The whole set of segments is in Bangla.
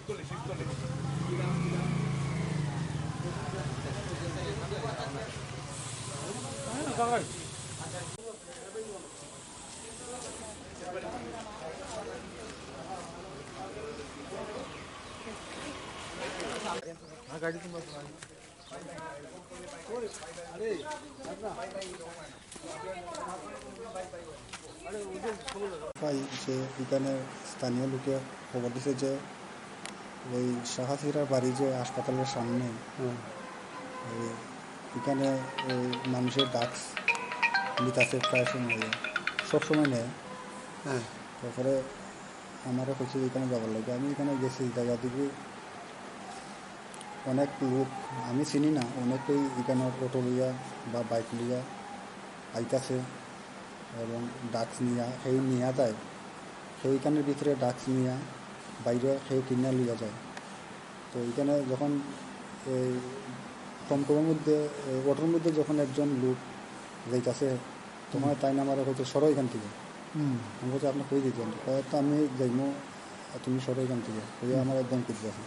যে এখানে স্থানীয় লোকে খবর দিছে যে ওই শাহাসিরার বাড়ি যে হাসপাতালের সামনে এখানে ওই মানুষের ডাক্স নিতাছে প্রায় সময় সবসময় নেয়। হ্যাঁ, তারপরে আমারও কিছু এখানে যাবার লাগে, আমি এখানে গেছি জায়গা দিকে অনেক লোক আমি চিনি না, অনেকেই এখানে অটো লিয়া বা বাইক লিয়া আইতাছে এবং ডাক্স নিয়া সেই নিয়া যায়, সেইখানের ভিতরে ডাক্স নিয়া বাইরে সেই কিনা লিয়া যায়। তো এখানে যখন এই টমটমের মধ্যে অটোর মধ্যে যখন একজন লোক যাইতাছে তখন তাই না আমার হয়তো সরো এখান থেকে। আমি বলছি আপনি কই দিতেন, হয়তো আমি যাইমো, তুমি সরো এখান থেকে, ওই আমার একদম কিনতে আছে।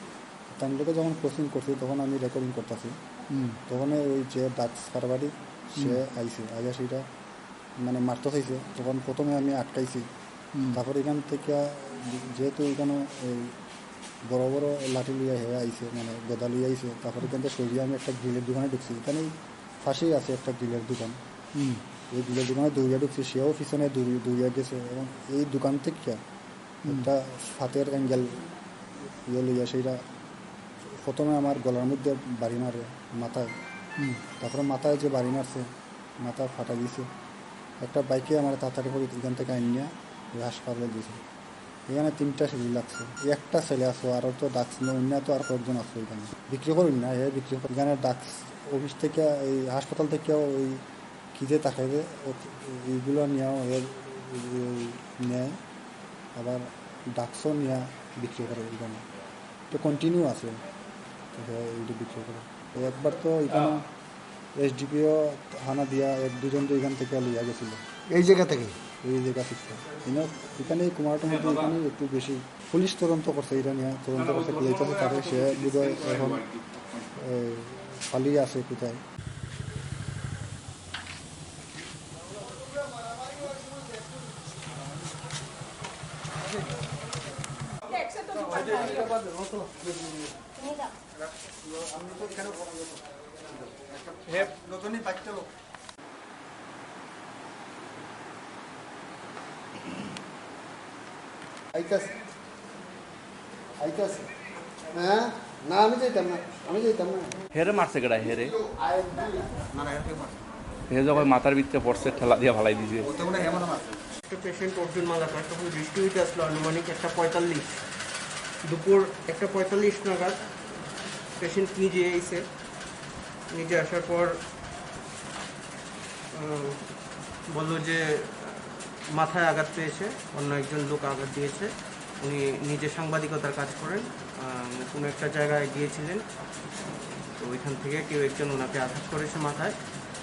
তার লোকে যখন ক্রসিং করছি তখন আমি রেকর্ডিং করতেছি, তখন ওই যে ডাক্স কারবারি সে আইছে, আইয়া সেটা মানে মারতে চাইছে। তখন প্রথমে আমি আটকাইছি, তারপর এখান থেকে যেহেতু এখানে এই বড় বড় লাঠি লিয়ে হয়ে আইছে, মানে গদা লিয়ে আইছে, তারপর এখান থেকে সরিয়ে আমি একটা গ্রিলের দোকানে ঢুকছি। এখানেই পাশেই আছে একটা গ্রিলের দোকান, এই গ্রিলের দোকানে দৌড়িয়া ঢুকছি, সেও পিছনে দৌড়িয়া গেছে এবং এই দোকান থেকে একটা হাতের অ্যাঙ্গেল ইয়ে লইয়া সেইটা প্রথমে আমার গলার মধ্যে বাড়ি মারে মাথায়, তারপরে মাথায় যে বাড়ি মারছে মাথা ফাটা গেছে। একটা বাইকে আমার তাড়াতাড়ি করে এখান থেকে আনিয়া হাসপাতালে দিয়েছে। এখানে 3টা ছেলে লাগছে, একটা ছেলে আসো, আরও তো ডাক্স অন্য তো আর কয়েকজন আসলো এখানে বিক্রি করুন না, বিক্রি করি এখানে ডাক্স অফিস থেকে এই হাসপাতাল থেকেও ওই খিদে থাকে যে এইগুলো নেওয়া নেয়, আবার ডাক্সও নেওয়া বিক্রি করে এখানে, তো কন্টিনিউ আছে এইটা বিক্রি করে। একবার তো এখানে এসডিপিও হানা দিয়া 1-2জন তো এখান থেকে লইয়া গেছিলো এই জায়গা থেকে, এই জায়গা থেকে এখানেই কুমারটার মধ্যে এখানে একটু বেশি পুলিশ তদন্ত করছে, এটা নিয়ে তদন্ত করতে লেগেছে, তারে সে বোধহয় এখন পালিয়ে আছে কোথায়। হ্যাঁ না আমি যাইতাম না, হেরে মারছে কেডা? হেরে হে যখন মাথার ভিতরে পড়ছে ঠেলা দিয়ে ভালাই দিয়েছে। একটা পেশেন্ট অর্জুন মালাকার তখন বৃষ্টি হইতে আসলো আনুমানিক 1:45 দুপুর 1:45 নাগাদ পেশেন্ট নিজে এসে নিজে আসার পর বলল যে মাথায় আঘাত পেয়েছে, অন্য একজন লোক আঘাত দিয়েছে। উনি নিজে সাংবাদিকতার কাজ করেন, কোনো একটা জায়গায় গিয়েছিলেন, তো ওইখান থেকে কেউ একজন ওনাকে আঘাত করেছে মাথায়।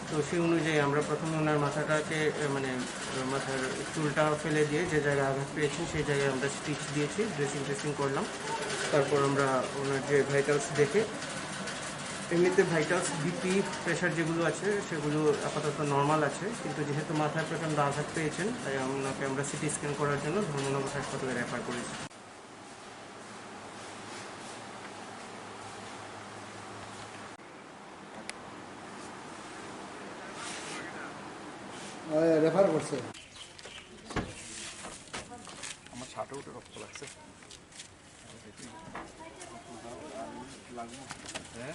তো সেই অনুযায়ী আমরা প্রথমে ওনার মাথাটাকে মানে মাথার চুলটা ফেলে দিয়ে যে জায়গায় আঘাত পেয়েছেন সেই জায়গায় আমরা স্টিচ দিয়েছি, ড্রেসিং করলাম। তারপর আমরা ওনার যে ভাইটালস দেখে, এমনিতে ভাইটালস বিপি প্রেশার যেগুলো আছে সেগুলো আপাতত নর্মাল আছে, কিন্তু যেহেতু মাথায় প্রচণ্ড আঘাত পেয়েছেন তাই ওনাকে আমরা সিটি স্ক্যান করার জন্য ধর্মনগর হাসপাতালে রেফার করেছি। রেফার করছে। আমার ছাটে উঠে রক্ত লাগছে। হ্যাঁ